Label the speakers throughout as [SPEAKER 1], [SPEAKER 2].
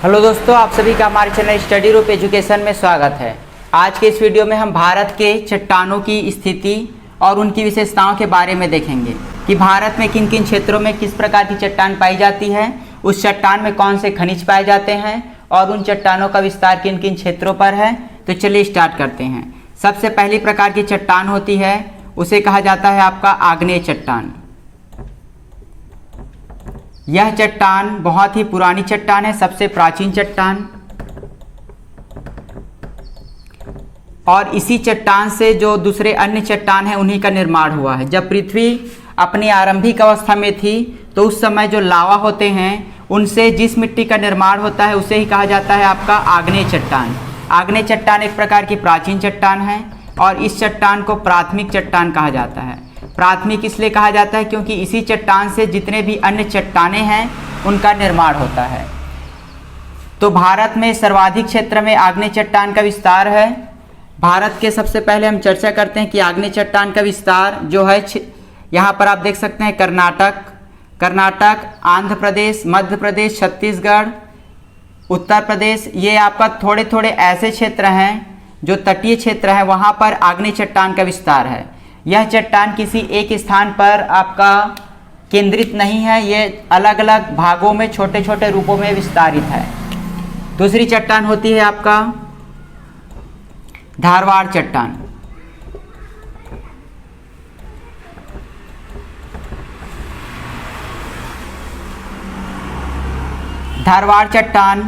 [SPEAKER 1] Hello दोस्तों, आप सभी का हमारे चैनल स्टडी रूप एजुकेशन में स्वागत है। आज के इस वीडियो में हम भारत के चट्टानों की स्थिति और उनकी विशेषताओं के बारे में देखेंगे कि भारत में किन किन क्षेत्रों में किस प्रकार की चट्टान पाई जाती है, उस चट्टान में कौन से खनिज पाए जाते हैं और उन चट्टानों का विस्तार किन किन क्षेत्रों पर है। तो चलिए स्टार्ट करते हैं। सबसे पहली प्रकार की चट्टान होती है, उसे कहा जाता है आपका आग्नेय चट्टान। यह चट्टान बहुत ही पुरानी चट्टान है, सबसे प्राचीन चट्टान, और इसी चट्टान से जो दूसरे अन्य चट्टान हैं उन्हीं का निर्माण हुआ है। जब पृथ्वी अपनी आरंभिक अवस्था में थी तो उस समय जो लावा होते हैं उनसे जिस मिट्टी का निर्माण होता है उसे ही कहा जाता है आपका आग्नेय चट्टान। आग्नेय चट्टान एक प्रकार की प्राचीन चट्टान है और इस चट्टान को प्राथमिक चट्टान कहा जाता है। प्राथमिक इसलिए कहा जाता है क्योंकि इसी चट्टान से जितने भी अन्य चट्टानें हैं उनका निर्माण होता है। तो भारत में सर्वाधिक क्षेत्र में आग्नेय चट्टान का विस्तार है। भारत के सबसे पहले हम चर्चा करते हैं कि आग्नेय चट्टान का विस्तार जो है, यहाँ पर आप देख सकते हैं कर्नाटक, आंध्र प्रदेश, मध्य प्रदेश, छत्तीसगढ़, उत्तर प्रदेश, ये आपका थोड़े थोड़े ऐसे क्षेत्र हैं जो तटीय क्षेत्र है, वहाँ पर आग्नेय चट्टान का विस्तार है। यह चट्टान किसी एक स्थान पर आपका केंद्रित नहीं है, ये अलग अलग भागों में छोटे छोटे रूपों में विस्तारित है। दूसरी चट्टान होती है आपका धारवाड़ चट्टान। धारवाड़ चट्टान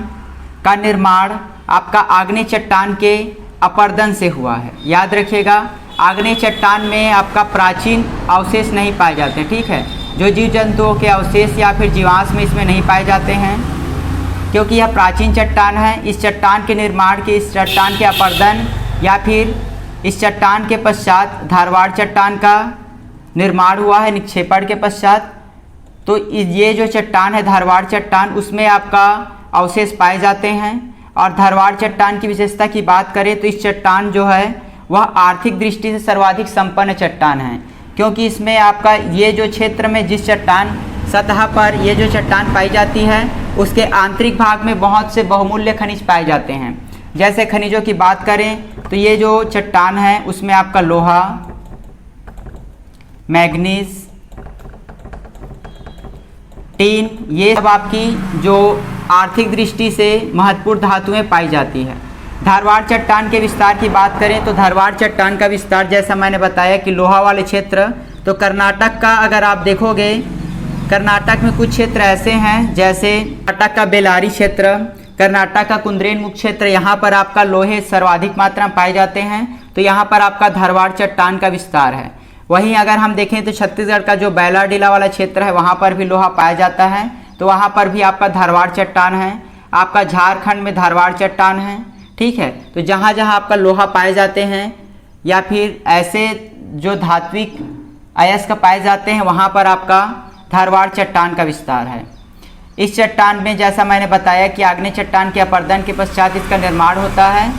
[SPEAKER 1] का निर्माण आपका आग्नेय चट्टान के अपरदन से हुआ है। याद रखिएगा, आग्नेय चट्टान में आपका प्राचीन अवशेष नहीं पाए जाते, ठीक है। जो जीव जंतुओं के अवशेष या फिर जीवांश में इसमें नहीं पाए जाते हैं, क्योंकि यह प्राचीन चट्टान है। इस चट्टान के निर्माण के, इस चट्टान के अपरदन या फिर इस चट्टान के पश्चात धारवाड़ चट्टान का निर्माण हुआ है निक्षेपण के पश्चात। तो ये जो चट्टान है धारवाड़ चट्टान, उसमें आपका अवशेष पाए जाते हैं। और धारवाड़ चट्टान की विशेषता की बात करें तो इस चट्टान जो है वह आर्थिक दृष्टि से सर्वाधिक संपन्न चट्टान है, क्योंकि इसमें आपका ये जो क्षेत्र में जिस चट्टान सतह पर ये जो चट्टान पाई जाती है उसके आंतरिक भाग में बहुत से बहुमूल्य खनिज पाए जाते हैं। जैसे खनिजों की बात करें तो ये जो चट्टान है उसमें आपका लोहा, मैग्नीज, टीन, ये सब आपकी जो आर्थिक दृष्टि से महत्वपूर्ण धातुएं पाई जाती है। धारवाड़ चट्टान के विस्तार की बात करें तो धारवाड़ चट्टान का विस्तार जैसा मैंने बताया कि लोहा वाले क्षेत्र, तो कर्नाटक का अगर आप देखोगे, कर्नाटक में कुछ क्षेत्र ऐसे हैं जैसे कर्नाटक का बेलारी क्षेत्र, कर्नाटक का कुंद्रेमुख क्षेत्र, यहाँ पर आपका लोहे सर्वाधिक मात्रा में पाए जाते हैं। तो यहाँ पर आपका धारवाड़ चट्टान का विस्तार है। वहीं अगर हम देखें तो छत्तीसगढ़ का जो बैलाडीला वाला क्षेत्र है वहाँ पर भी लोहा पाया जाता है, तो वहाँ पर भी आपका धारवाड़ चट्टान है। आपका झारखंड में धारवाड़ चट्टान है, ठीक है। तो जहाँ जहाँ आपका लोहा पाए जाते हैं या फिर ऐसे जो धात्विक अयस्क पाए जाते हैं वहाँ पर आपका धारवाड़ चट्टान का विस्तार है। इस चट्टान में जैसा मैंने बताया कि आग्नेय चट्टान के अपरदन के पश्चात इसका निर्माण होता है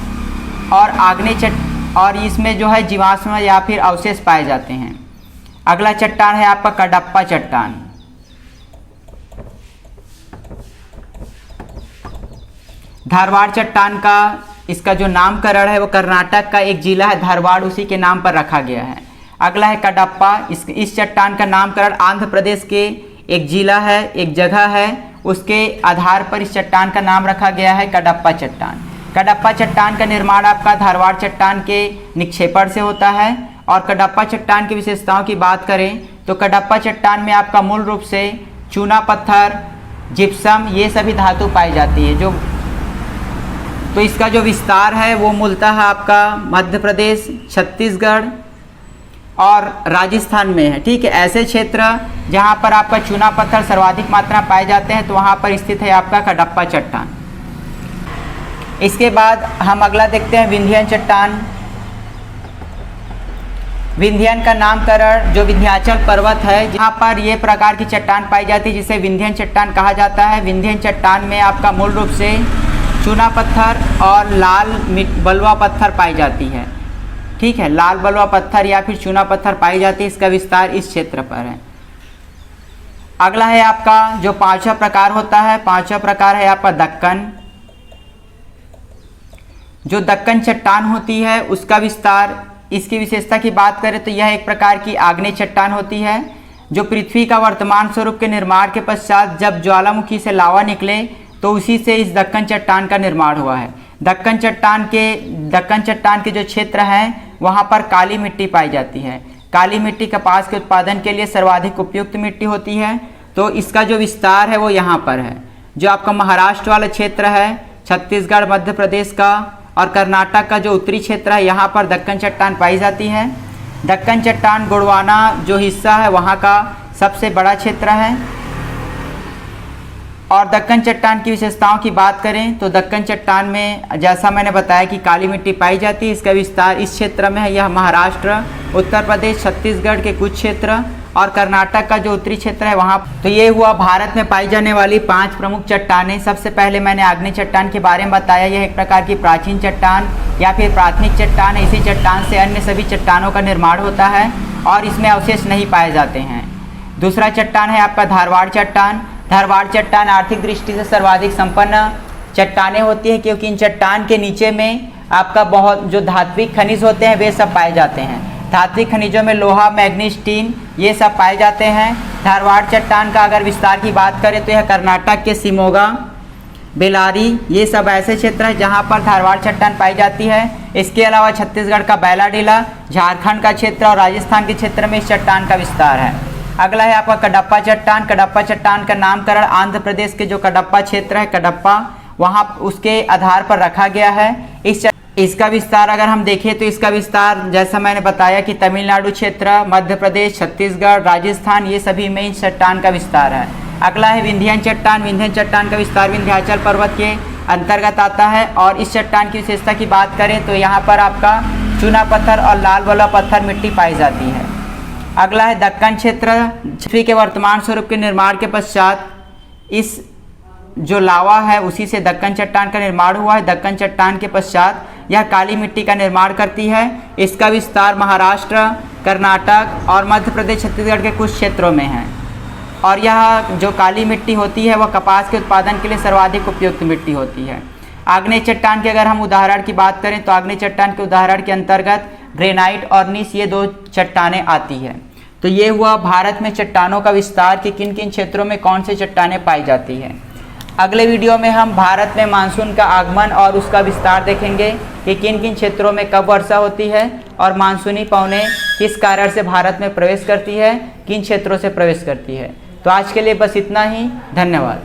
[SPEAKER 1] और इसमें जो है जीवाश्म या फिर अवशेष पाए जाते हैं। अगला चट्टान है आपका कडप्पा चट्टान। धारवाड़ चट्टान का इसका जो नामकरण है वो कर्नाटक का एक जिला है धारवाड़, उसी के नाम पर रखा गया है। अगला है कडप्पा। इस चट्टान का नामकरण आंध्र प्रदेश के एक जिला है, एक जगह है, उसके आधार पर इस चट्टान का नाम रखा गया है कडप्पा चट्टान। कडप्पा चट्टान का निर्माण आपका धारवाड़ चट्टान के निक्षेपण से होता है। और कडप्पा चट्टान की विशेषताओं की बात करें तो कडप्पा चट्टान में आपका मूल रूप से चूना पत्थर, जिप्सम, ये सभी धातु पाई जाती है। तो इसका जो विस्तार है वो मूलतः आपका मध्य प्रदेश, छत्तीसगढ़ और राजस्थान में है, ठीक है। ऐसे क्षेत्र जहाँ पर आपका चूना पत्थर सर्वाधिक मात्रा पाए जाते हैं तो वहाँ पर स्थित है आपका कडप्पा चट्टान। इसके बाद हम अगला देखते हैं विंध्यन चट्टान। विंध्यन का नामकरण जो विंध्याचल पर्वत है जहाँ पर ये प्रकार की चट्टान पाई जाती है जिसे विंध्यन चट्टान कहा जाता है। विंध्यन चट्टान में आपका मूल रूप से चूना पत्थर और लाल बलुआ पत्थर पाई जाती है, ठीक है। लाल बलुआ पत्थर या फिर चूना पत्थर पाई जाती है, इसका विस्तार इस क्षेत्र पर है। अगला है आपका जो पांचवा प्रकार होता है, पांचवा प्रकार है आपका दक्कन। जो दक्कन चट्टान होती है उसका विस्तार, इसकी विशेषता की बात करें तो यह एक प्रकार की आग्नेय चट्टान होती है जो पृथ्वी का वर्तमान स्वरूप के निर्माण के पश्चात जब ज्वालामुखी से लावा निकले तो उसी से इस दक्कन चट्टान का निर्माण हुआ है। दक्कन चट्टान के जो क्षेत्र हैं वहाँ पर काली मिट्टी पाई जाती है। काली मिट्टी कपास के उत्पादन के लिए सर्वाधिक उपयुक्त मिट्टी होती है। तो इसका जो विस्तार है वो यहाँ पर है। जो आपका महाराष्ट्र वाला क्षेत्र है, छत्तीसगढ़, मध्य प्रदेश का और कर्नाटक का जो उत्तरी क्षेत्र है, यहाँ पर दक्कन चट्टान पाई जाती है। दक्कन चट्टान गोंडवाना जो हिस्सा है वहाँ का सबसे बड़ा क्षेत्र है। और दक्कन चट्टान की विशेषताओं की बात करें तो दक्कन चट्टान में जैसा मैंने बताया कि काली मिट्टी पाई जाती है। इसका विस्तार इस क्षेत्र में है। यह महाराष्ट्र, उत्तर प्रदेश, छत्तीसगढ़ के कुछ क्षेत्र और कर्नाटक का जो उत्तरी क्षेत्र है वहाँ। तो ये हुआ भारत में पाई जाने वाली 5 प्रमुख चट्टानें। सबसे पहले मैंने आग्नेय चट्टान के बारे में बताया। यह एक प्रकार की प्राचीन चट्टान या फिर प्राथमिक चट्टान है। इसी चट्टान से अन्य सभी चट्टानों का निर्माण होता है और इसमें अवशेष नहीं पाए जाते हैं। दूसरा चट्टान है आपका धारवाड़ चट्टान। धारवाड़ चट्टान आर्थिक दृष्टि से सर्वाधिक संपन्न चट्टानें होती हैं क्योंकि इन चट्टान के नीचे में आपका बहुत जो धात्विक खनिज होते हैं वे सब पाए जाते हैं। धात्विक खनिजों में लोहा, मैग्नीज, टीन ये सब पाए जाते हैं। धारवाड़ चट्टान का अगर विस्तार की बात करें तो यह कर्नाटक के शिमोगा, बेलारी ये सब ऐसे क्षेत्र हैं जहां पर धारवाड़ चट्टान पाई जाती है। इसके अलावा छत्तीसगढ़ का बैलाडीला, झारखंड का क्षेत्र और राजस्थान के क्षेत्र में इस चट्टान का विस्तार है। अगला है आपका कडप्पा चट्टान। कडप्पा चट्टान का नामकरण आंध्र प्रदेश के जो कडप्पा क्षेत्र है, कडप्पा, वहाँ उसके आधार पर रखा गया है। इसका विस्तार अगर हम देखें तो इसका विस्तार जैसा मैंने बताया कि तमिलनाडु क्षेत्र, मध्य प्रदेश, छत्तीसगढ़, राजस्थान ये सभी में इस चट्टान का विस्तार है। अगला है विंध्यन चट्टान। विंध्यन चट्टान का विस्तार विंध्याचल पर्वत के अंतर्गत आता है और इस चट्टान की विशेषता की बात करें तो यहाँ पर आपका चूना पत्थर और लाल वाला पत्थर मिट्टी पाई जाती है। अगला है दक्कन क्षेत्र। पृथ्वी के वर्तमान स्वरूप के निर्माण के पश्चात इस जो लावा है उसी से दक्कन चट्टान का निर्माण हुआ है। दक्कन चट्टान के पश्चात यह काली मिट्टी का निर्माण करती है। इसका विस्तार महाराष्ट्र, कर्नाटक और मध्य प्रदेश, छत्तीसगढ़ के कुछ क्षेत्रों में है। और यह जो काली मिट्टी होती है वह कपास के उत्पादन के लिए सर्वाधिक उपयुक्त मिट्टी होती है। आग्नेय चट्टान के अगर हम उदाहरण की बात करें तो आग्नेय चट्टान के उदाहरण के अंतर्गत ग्रेनाइट और नीस ये 2 चट्टानें आती है। तो ये हुआ भारत में चट्टानों का विस्तार कि किन किन क्षेत्रों में कौन से चट्टानें पाई जाती हैं। अगले वीडियो में हम भारत में मानसून का आगमन और उसका विस्तार देखेंगे कि किन किन क्षेत्रों में कब वर्षा होती है और मानसूनी पवनें किस कारण से भारत में प्रवेश करती है, किन क्षेत्रों से प्रवेश करती है। तो आज के लिए बस इतना ही। धन्यवाद।